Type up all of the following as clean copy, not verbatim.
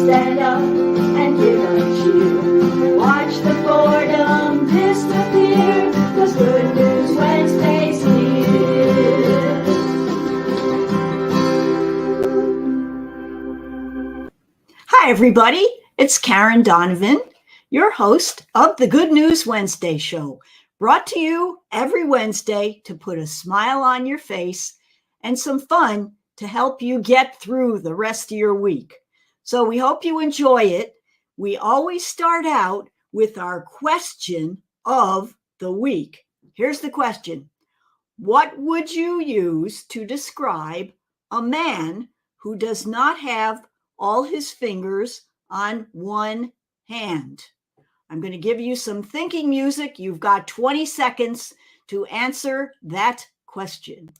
stand up and give a cheer. Watch the boredom disappear, 'cause Good News Wednesday's here. Hi, everybody. It's Karen Donovan, your host of the Good News Wednesday show, brought to you every Wednesday to put a smile on your face and some fun to help you get through the rest of your week. So we hope you enjoy it. We always start out with our question of the week. Here's the question. What would you use to describe a man who does not have all his fingers on one hand? I'm going to give you some thinking music. You've got 20 seconds to answer that question.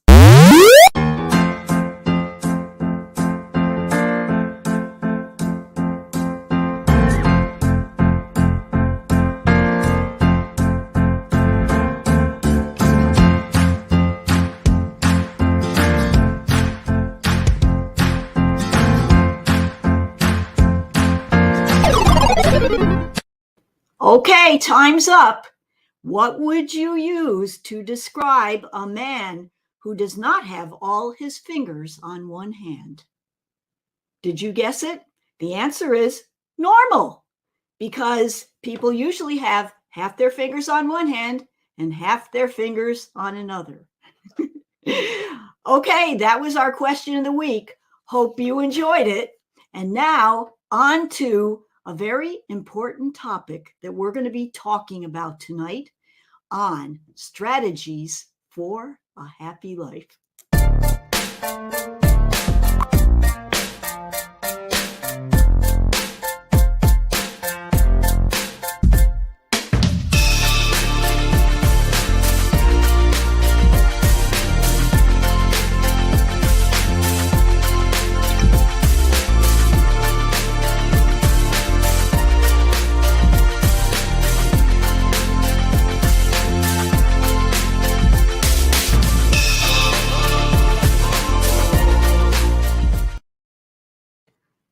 Okay, time's up. What would you use to describe a man who does not have all his fingers on one hand? Did you guess it? The answer is normal, because people usually have half their fingers on one hand and half their fingers on another. Okay, that was our question of the week. Hope you enjoyed it. And now on to a very important topic that we're going to be talking about tonight on strategies for a happy life.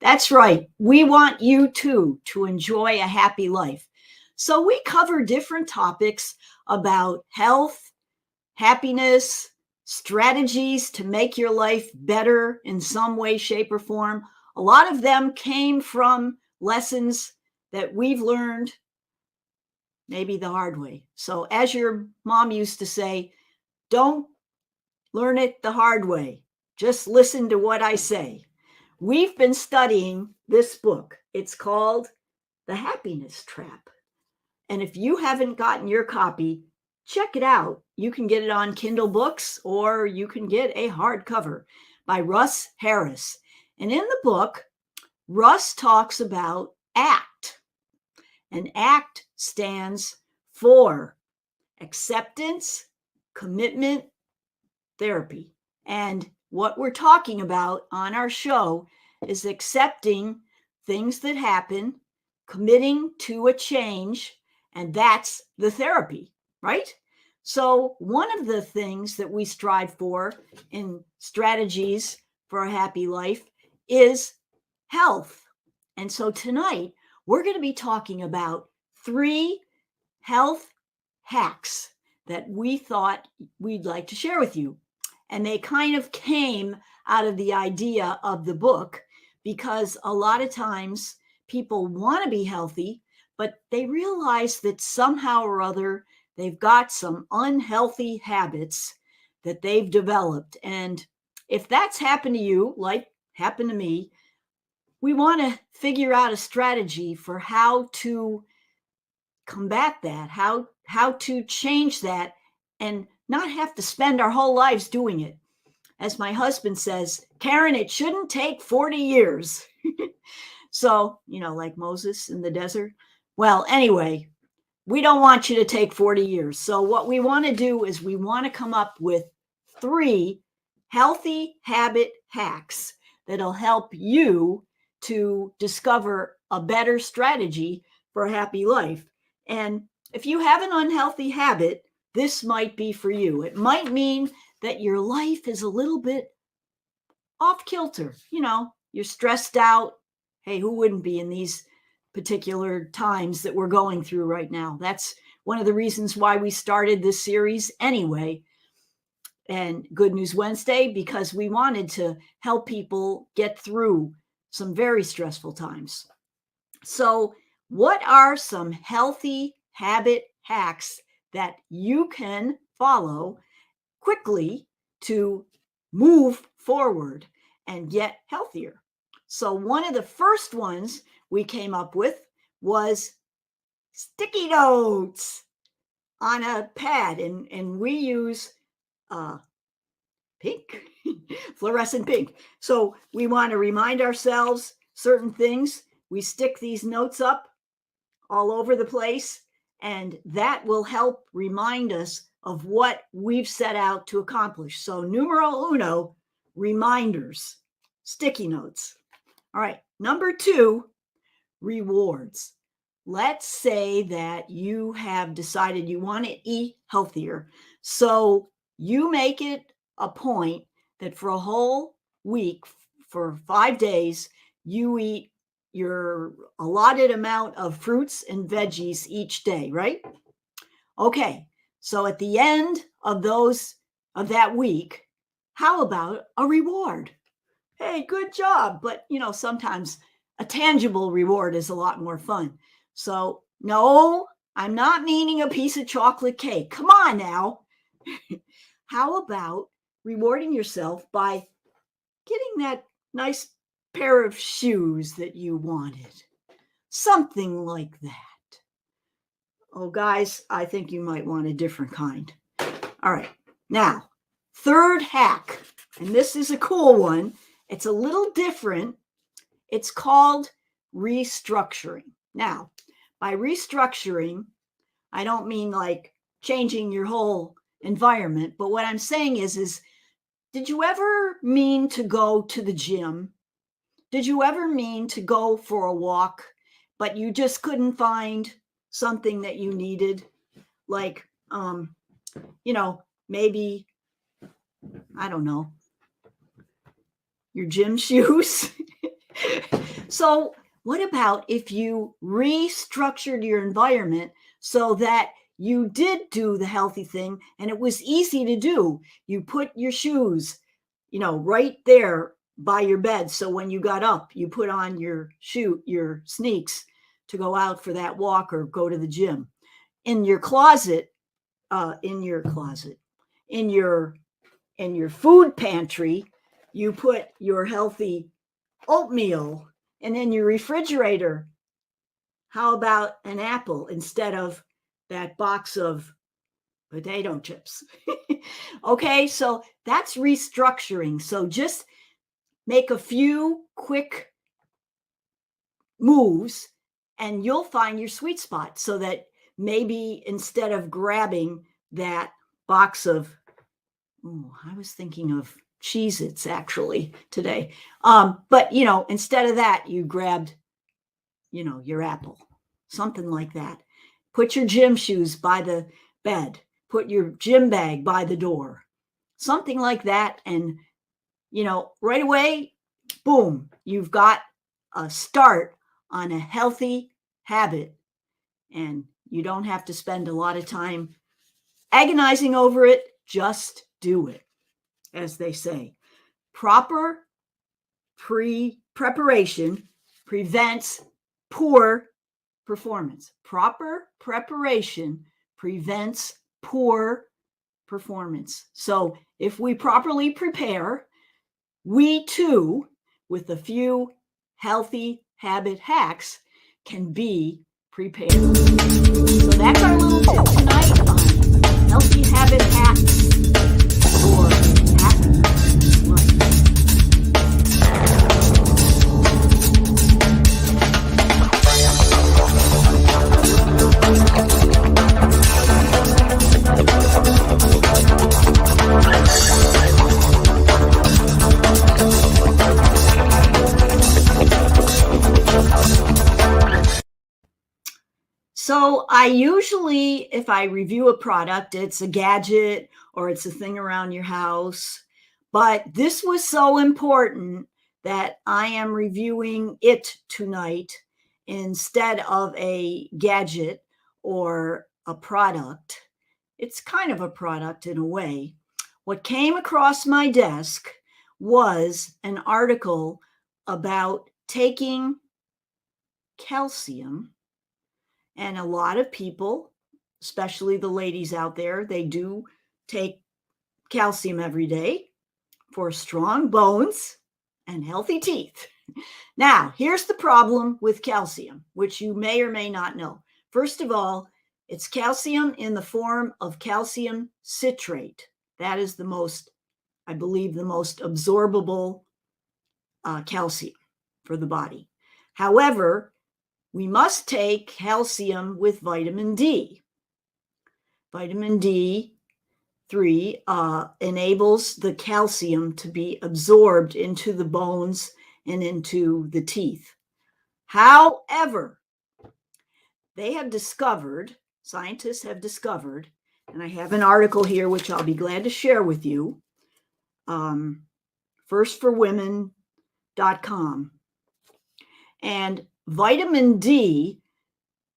That's right. We want you too to enjoy a happy life. So we cover different topics about health, happiness, strategies to make your life better in some way, shape, or form. A lot of them came from lessons that we've learned maybe the hard way. So as your mom used to say, don't learn it the hard way. Just listen to what I say. We've been studying this book. It's called The Happiness Trap. And if you haven't gotten your copy, check it out. You can get it on Kindle Books, or you can get a hardcover by Russ Harris. And in the book, Russ talks about ACT. And ACT stands for Acceptance, Commitment, Therapy. And what we're talking about on our show is accepting things that happen, committing to a change, and that's the therapy, right? So one of the things that we strive for in strategies for a happy life is health. And so tonight, we're going to be talking about 3 health hacks that we thought we'd like to share with you. And they kind of came out of the idea of the book, because a lot of times people want to be healthy, but they realize that somehow or other they've got some unhealthy habits that they've developed. And if that's happened to you, like happened to me, we want to figure out a strategy for how to combat that, how to change that, and not have to spend our whole lives doing it. As my husband says, Karen, it shouldn't take 40 years. So, like Moses in the desert. Well, anyway, we don't want you to take 40 years. So what we want to do is we want to come up with 3 healthy habit hacks that'll help you to discover a better strategy for a happy life. And if you have an unhealthy habit, this might be for you. It might mean that your life is a little bit off kilter. You're stressed out, Hey, who wouldn't be in these particular times that we're going through right now? That's one of the reasons why we started this series anyway. And Good News Wednesday, because we wanted to help people get through some very stressful times. So, what are some healthy habit hacks that you can follow quickly to move forward and get healthier? So, one of the first ones we came up with was sticky notes on a pad, and we use pink, fluorescent pink. So we want to remind ourselves certain things. We stick these notes up all over the place, and that will help remind us of what we've set out to accomplish. So numero uno, reminders, sticky notes. All right, number 2, rewards. Let's say that you have decided you want to eat healthier. So you make it a point that for a whole week, for 5 days, you eat your allotted amount of fruits and veggies each day, right? Okay. So at the end of that week, how about a reward? Hey, good job. But, sometimes a tangible reward is a lot more fun. So, no, I'm not meaning a piece of chocolate cake. Come on now. How about rewarding yourself by getting that nice pair of shoes that you wanted? Something like that. Oh, guys, I think you might want a different kind. All right. Now, third hack, and this is a cool one. It's a little different. It's called restructuring. Now, by restructuring, I don't mean like changing your whole environment, but what I'm saying is did you ever mean to go to the gym? Did you ever mean to go for a walk, but you just couldn't find something that you needed? Like, maybe, I don't know, your gym shoes. So what about if you restructured your environment so that you did do the healthy thing and it was easy to do? You put your shoes, right there by your bed. So when you got up, you put on your sneaks to go out for that walk or go to the gym. In your closet, in your food pantry, you put your healthy oatmeal, and in your refrigerator, how about an apple instead of that box of potato chips? Okay, so that's restructuring. So just make a few quick moves and you'll find your sweet spot, so that maybe instead of grabbing that box of, I was thinking of Cheez-Its actually today. But instead of that, you grabbed, your apple, something like that. Put your gym shoes by the bed, put your gym bag by the door, something like that. And, right away, boom, you've got a start on a healthy habit, and you don't have to spend a lot of time agonizing over it. Just do it. As they say, proper preparation prevents poor performance. Proper preparation prevents poor performance. So if we properly prepare, we too, with a few healthy habit hacks, can be prepared. So that's our little tip tonight on healthy habit hacks for happy life. So I usually, if I review a product, it's a gadget or it's a thing around your house. But this was so important that I am reviewing it tonight instead of a gadget or a product. It's kind of a product in a way. What came across my desk was an article about taking calcium. And a lot of people, especially the ladies out there, they do take calcium every day for strong bones and healthy teeth. Now, here's the problem with calcium, which you may or may not know. First of all, it's calcium in the form of calcium citrate. That is the most, I believe, the most absorbable calcium for the body. However, we must take calcium with vitamin D. Vitamin D3 enables the calcium to be absorbed into the bones and into the teeth. However, they have discovered, scientists have discovered, and I have an article here which I'll be glad to share with you, firstforwomen.com. And vitamin D,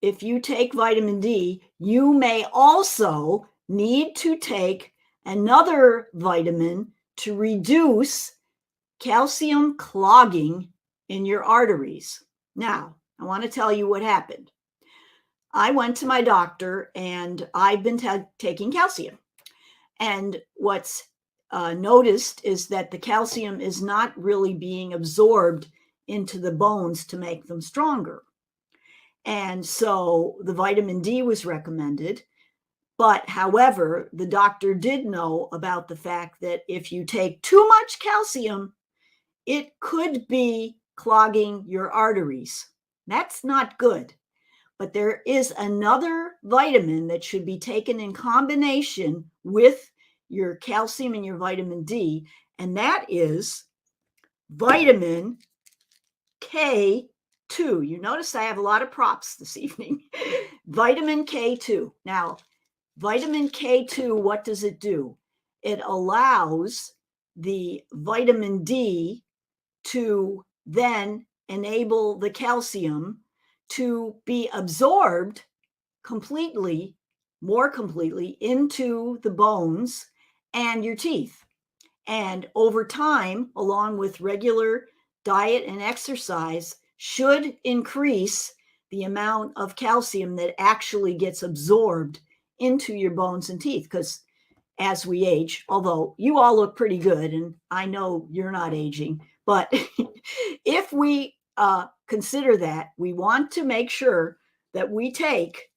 if you take vitamin D, you may also need to take another vitamin to reduce calcium clogging in your arteries. Now, I want to tell you what happened. I went to my doctor and I've been taking calcium. And what's noticed is that the calcium is not really being absorbed into the bones to make them stronger. And so the vitamin D was recommended. But however, the doctor did know about the fact that if you take too much calcium, it could be clogging your arteries. That's not good. But there is another vitamin that should be taken in combination with your calcium and your vitamin D, and that is vitamin K2. You notice I have a lot of props this evening. Vitamin K2. Now, vitamin K2, what does it do? It allows the vitamin D to then enable the calcium to be absorbed completely, more completely, into the bones and your teeth. And over time, along with regular diet and exercise, should increase the amount of calcium that actually gets absorbed into your bones and teeth. Because as we age, although you all look pretty good, and I know you're not aging, but if we consider that, we want to make sure that we take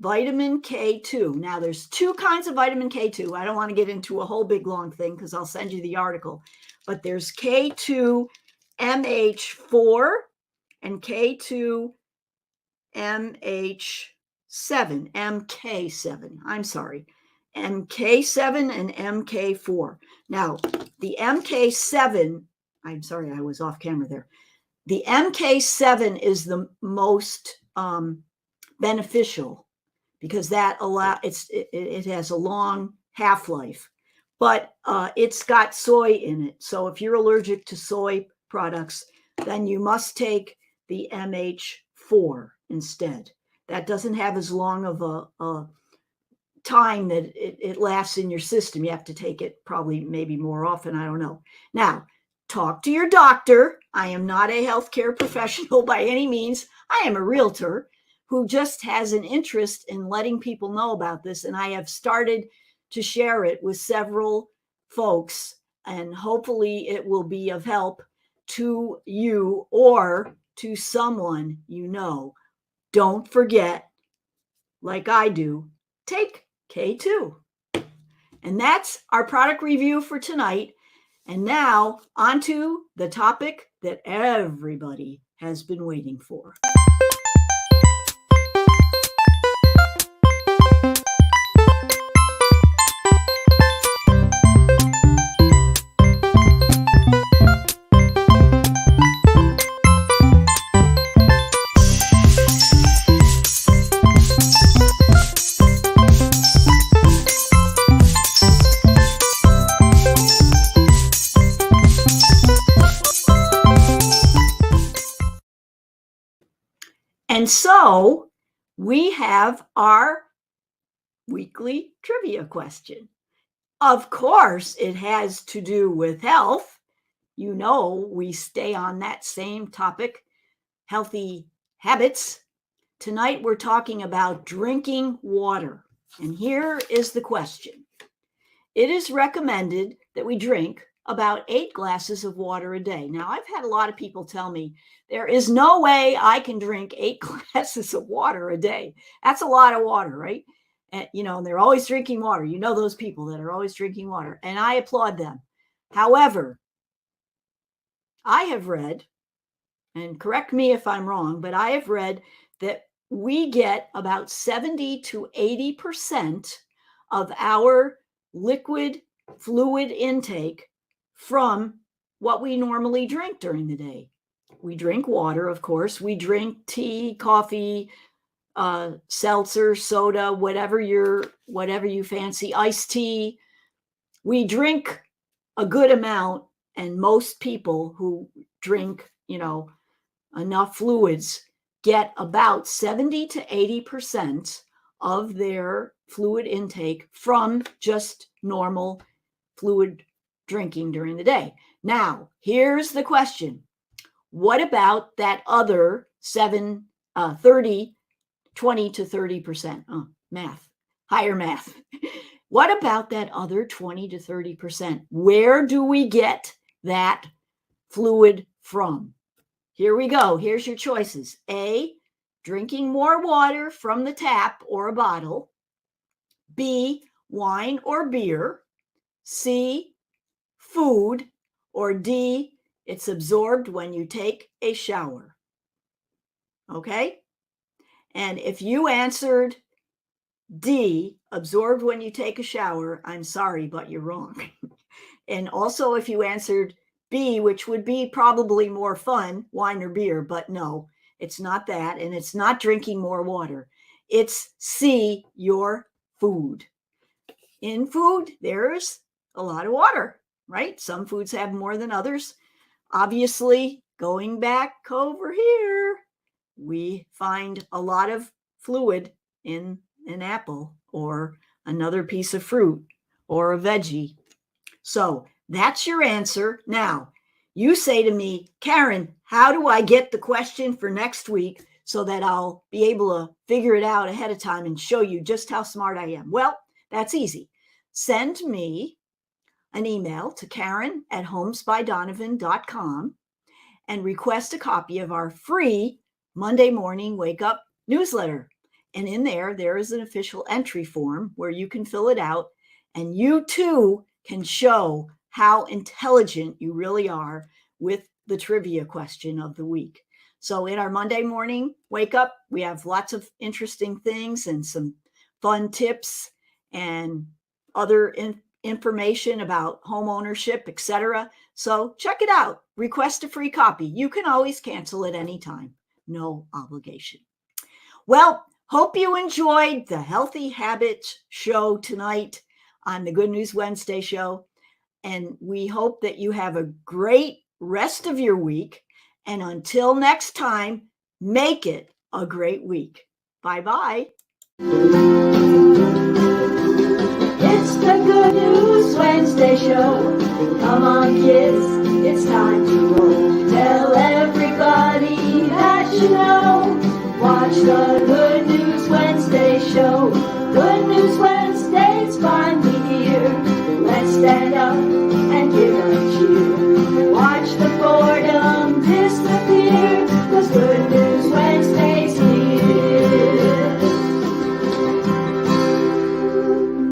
vitamin K2. Now, there's two kinds of vitamin K2. I don't want to get into a whole big long thing because I'll send you the article. But there's K2 MH4 and K2 MH7, MK7. I'm sorry. MK7 and MK4. Now, the MK7, I'm sorry, I was off camera there. The MK7 is the most beneficial because that it has a long half-life, but it's got soy in it. So if you're allergic to soy products, then you must take the MH4 instead. That doesn't have as long of a time that it lasts in your system. You have to take it probably maybe more often. I don't know. Now, talk to your doctor. I am not a healthcare professional by any means. I am a realtor who just has an interest in letting people know about this. And I have started to share it with several folks, and hopefully it will be of help to you or to someone you know. Don't forget, like I do, take K2. And that's our product review for tonight. And now on to the topic that everybody has been waiting for. And so we have our weekly trivia question. Of course, it has to do with health. You know, we stay on that same topic, healthy habits. Tonight, we're talking about drinking water. And here is the question. It is recommended that we drink about 8 glasses of water a day. Now, I've had a lot of people tell me there is no way I can drink 8 glasses of water a day. That's a lot of water, right? And, they're always drinking water. You know those people that are always drinking water, and I applaud them. However, I have read, and correct me if I'm wrong, but I have read that we get about 70 to 80% of our liquid fluid intake from what we normally drink during the day. We drink water, of course. We drink tea, coffee, seltzer, soda, whatever you fancy, iced tea. We drink a good amount, and most people who drink, enough fluids get about 70 to 80% of their fluid intake from just normal fluid drinking during the day. Now, here's the question. What about that other 20 to 30%? Oh, math, higher math. What about that other 20 to 30%? Where do we get that fluid from? Here we go. Here's your choices. A, drinking more water from the tap or a bottle. B, wine or beer. C, food. Or D, it's absorbed when you take a shower. Okay? And if you answered D, absorbed when you take a shower, I'm sorry, but you're wrong. And also if you answered B, which would be probably more fun, wine or beer, but no, it's not that. And it's not drinking more water. It's C, your food. In food, there's a lot of water, right? Some foods have more than others. Obviously, going back over here, we find a lot of fluid in an apple or another piece of fruit or a veggie. So that's your answer. Now, you say to me, Karen, how do I get the question for next week so that I'll be able to figure it out ahead of time and show you just how smart I am? Well, that's easy. Send me an email to karen@homesbydonovan.com and request a copy of our free Monday morning wake up newsletter. And in there is an official entry form where you can fill it out, and you too can show how intelligent you really are with the trivia question of the week. So in our Monday morning wake up, we have lots of interesting things and some fun tips and other information about home ownership, etc. So check it out. Request a free copy. You can always cancel at any time. No obligation. Well, hope you enjoyed the Healthy Habits show tonight on the Good News Wednesday show. And we hope that you have a great rest of your week. And until next time, make it a great week. Bye-bye. It's the Good News Wednesday show. Come on, kids, it's time to roll. Tell everybody that you know. Watch the Good News Wednesday show. Good News Wednesday's finally here. Let's stand up and give a cheer. Watch the boredom disappear, 'cause good